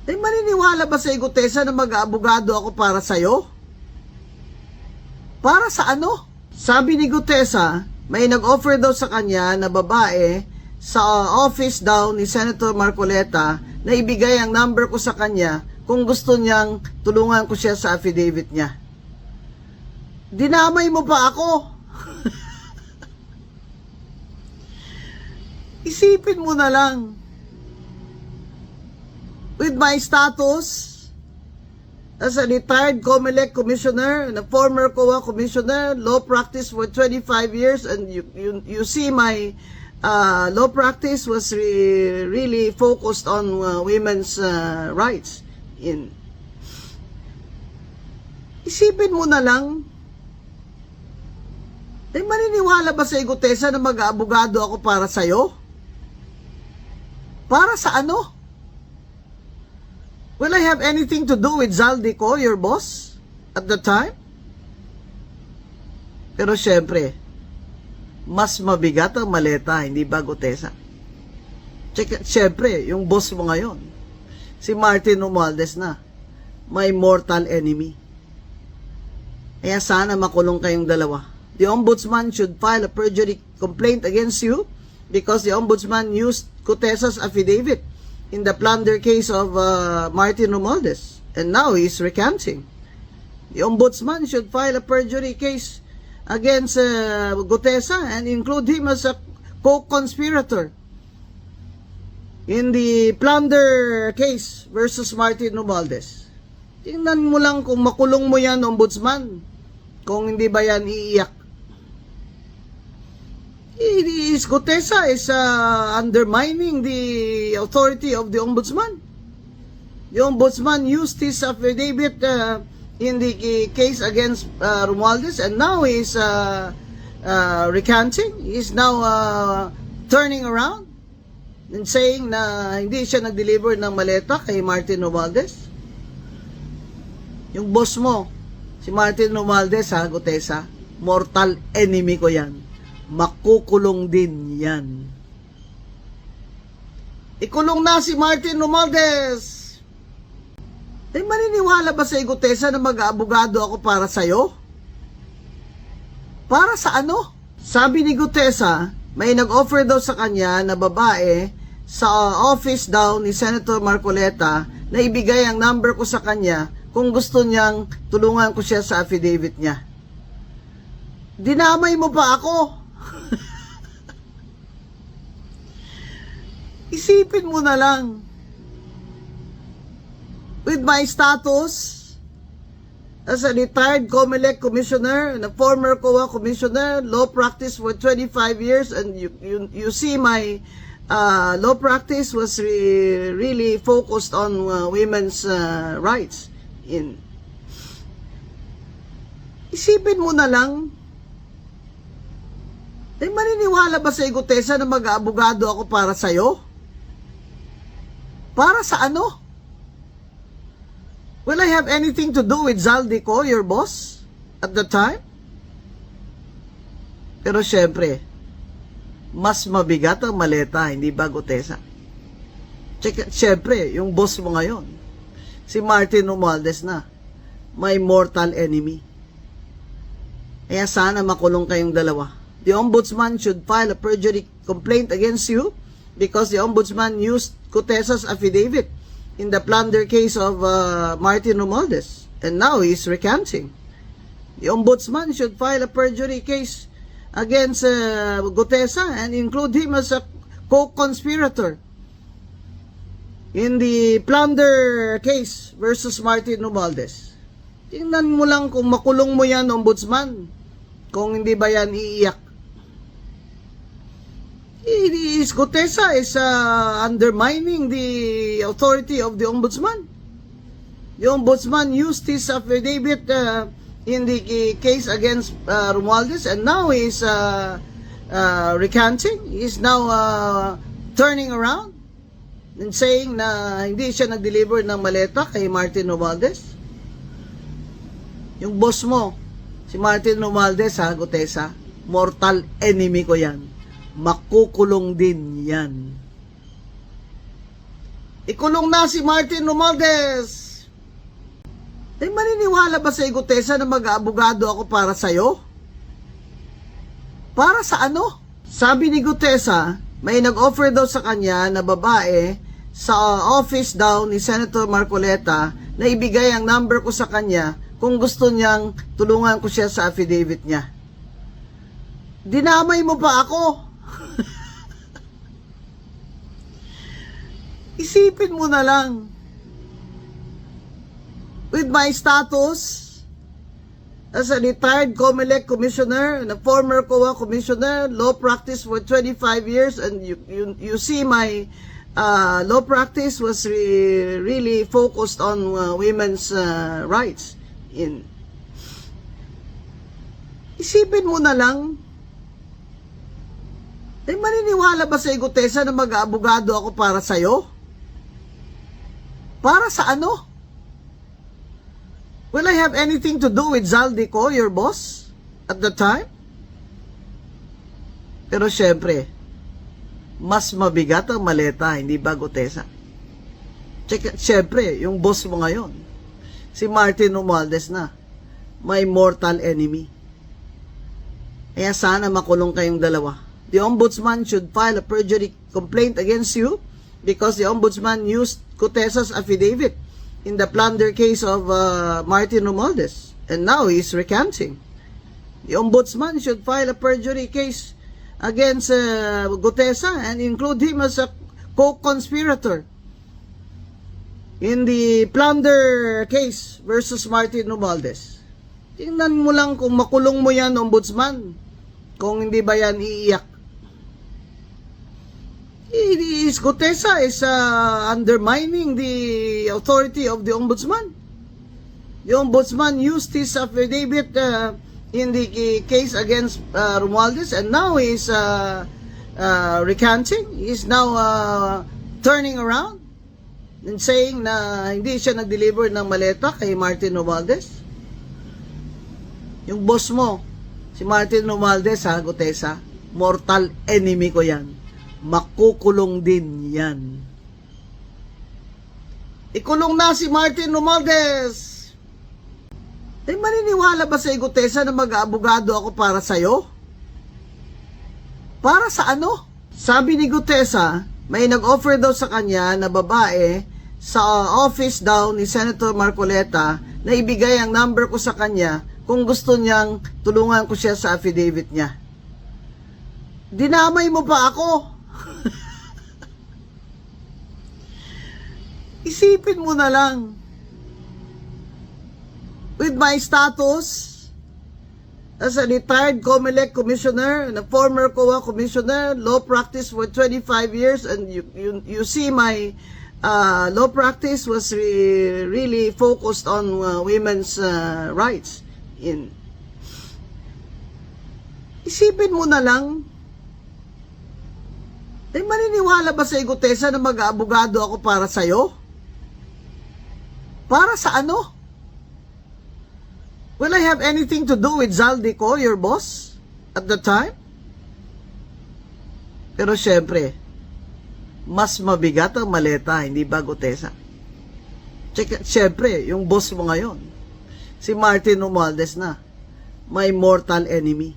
Maniniwala ba sa Gutesa na mag-aabogado ako para sa'yo? Para sa ano? Sabi ni Gutesa, may nag-offer daw sa kanya na babae sa office daw ni Senator Marcoleta na ibigay ang number ko sa kanya kung gusto niyang tulungan ko siya sa affidavit niya. Dinamay mo pa ako. Isipin mo na lang. With my status as a retired COMELEC commissioner and a former COA commissioner, law practice for 25 years, and you see my law practice was really focused on women's rights. Isipin mo na lang. Maniniwala ba sa Gutesa na mag-aabogado ako para sa'yo? Para sa ano? Will I have anything to do with Zaldico, your boss, at the time? Pero syempre, mas mabigat ang maleta, hindi ba, Gutesa? Syempre, yung boss mo ngayon, si Martin Romualdez na, my mortal enemy. Kaya sana makulong kayong dalawa. The ombudsman should file a perjury complaint against you because the ombudsman used Gutesa's affidavit in the plunder case of Martin Romualdez, and now he's recanting. The ombudsman should file a perjury case against Gutesa and include him as a co-conspirator in the plunder case versus Martin Romualdez. Tingnan mo lang kung makulong mo yan, ombudsman, kung hindi ba yan iiyak. Gutesa is undermining the authority of the ombudsman. The ombudsman used his affidavit in the case against Romualdez, and now he's recanting. He's now turning around and saying na hindi siya nag-deliver ng maleta kay Martin Romualdez. Yung boss mo, si Martin Romualdez, Gutesa, mortal enemy ko yan. Makukulong din yan. Ikulong na si Martin Romualdez. Maniniwala ba sa Gutesa na mag-aabogado ako para sa'yo? Para sa ano? Sabi ni Gutesa, may nag-offer daw sa kanya na babae sa office daw ni Senator Marcoleta na ibigay ang number ko sa kanya kung gusto niyang tulungan ko siya sa affidavit niya. Dinamay mo pa ako. Isipin mo na lang. With my status as a retired COMELEC commissioner and a former COA commissioner, law practice for 25 years, and you see my law practice was really focused on women's rights. Isipin mo na lang. Maniniwala ba sa Gutesa na mag-aabogado ako para sa'yo? Para sa ano? Will I have anything to do with Zaldico, your boss, at the time? Pero syempre, mas mabigat ang maleta, hindi ba, Gutesa? Syempre, yung boss mo ngayon, si Martin Romualdez na, my mortal enemy. Kaya sana makulong kayong dalawa. The ombudsman should file a perjury complaint against you because the ombudsman used Gutesa's affidavit in the plunder case of Martin Romualdez, and now he's recanting. The ombudsman should file a perjury case against Gutesa and include him as a co-conspirator in the plunder case versus Martin Romualdez. Tingnan mo lang kung makulong mo yan, ombudsman, kung hindi ba yan iiyak. Gutesa is undermining the authority of the ombudsman. The ombudsman used his affidavit in the case against Romualdez, and now he's recanting. He's now turning around and saying na hindi siya nag-deliver ng maleta kay Martin Romualdez. Yung boss mo, si Martin Romualdez, Gutesa, mortal enemy ko yan. Makukulong din yan. Ikulong na si Martin Romualdez. Ay, maniniwala ba sa Gutesa na mag-aabogado ako para sa'yo? Para sa ano? Sabi ni Gutesa, may nag-offer daw sa kanya na babae sa office daw ni Senator Marcoleta na ibigay ang number ko sa kanya kung gusto niyang tulungan ko siya sa affidavit niya. Dinamay mo pa ako. Isipin mo na lang. With my status as a retired COMELEC commissioner and a former COA commissioner, law practice for 25 years, and you see my law practice was really focused on women's rights. Isipin mo na lang. Ay, maniniwala ba sa Gutesa na mag-aabogado ako para sa'yo? Para sa ano? Will I have anything to do with Zaldico, your boss, at the time? Pero syempre, mas mabigat ang maleta, hindi ba, Gutesa? Syempre, yung boss mo ngayon, si Martin Romualdez na, my mortal enemy. Kaya sana makulong kayong dalawa. The ombudsman should file a perjury complaint against you because the ombudsman used Gutesa's affidavit in the plunder case of Martin Romualdez, and now he's recanting. The ombudsman should file a perjury case against Gutesa and include him as a co-conspirator in the plunder case versus Martin Romualdez. Tingnan mo lang kung makulong mo yan, ombudsman, kung hindi ba yan iiyak. Gutesa is undermining the authority of the ombudsman. The ombudsman used his affidavit in the case against Romualdez, and now he's recanting. He's now turning around and saying na hindi siya nag-deliver ng maleta kay Martin Romualdez. Yung boss mo, si Martin Romualdez, Gutesa, mortal enemy ko yan. Makukulong din yan. Ikulong na si Martin Romualdez. Ay, maniniwala ba sa Gutesa na mag-aabogado ako para sa'yo? Para sa ano? Sabi ni Gutesa, may nag-offer daw sa kanya na babae sa office daw ni Senator Marcoleta na ibigay ang number ko sa kanya kung gusto niyang tulungan ko siya sa affidavit niya. Dinamay mo pa ako. Isipin mo na lang. With my status as a retired COMELEC commissioner and a former COA commissioner, law practice for 25 years, and you see my law practice was really focused on women's rights. Isipin mo na lang. Ay, maniniwala ba sa Gutesa na mag-aabogado ako para sa'yo? Para sa ano? Will I have anything to do with Zaldico, your boss, at the time? Pero syempre, mas mabigat ang maleta, hindi ba, Gutesa? Syempre, yung boss mo ngayon, si Martin Romualdez na, my mortal enemy.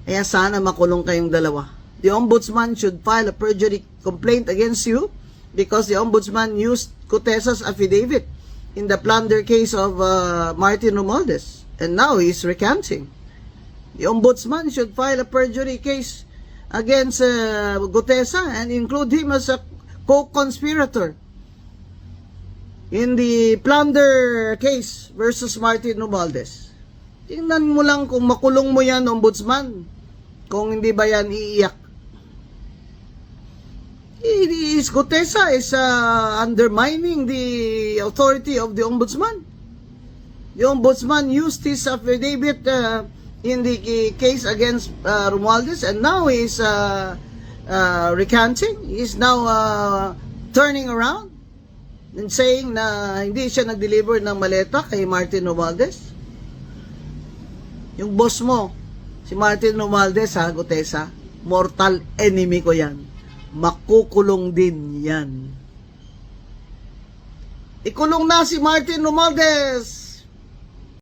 Kaya sana makulong kayong dalawa. The ombudsman should file a perjury complaint against you because the ombudsman used Gutesa's affidavit in the plunder case of Martin Romualdez, and now he's recanting. The ombudsman should file a perjury case against Gutesa and include him as a co-conspirator in the plunder case versus Martin Romualdez. Tingnan mo lang kung makulong mo yan, ombudsman, kung hindi ba yan iiyak. Gutesa is undermining the authority of the ombudsman. The ombudsman used his affidavit in the case against Romualdez, and now he's recanting. He's now turning around and saying na hindi siya nag-deliver ng maleta kay Martin Romualdez. Yung boss mo, si Martin Romualdez, Gutesa, mortal enemy ko yan. Makukulong din yan. Ikulong na si Martin Romualdez!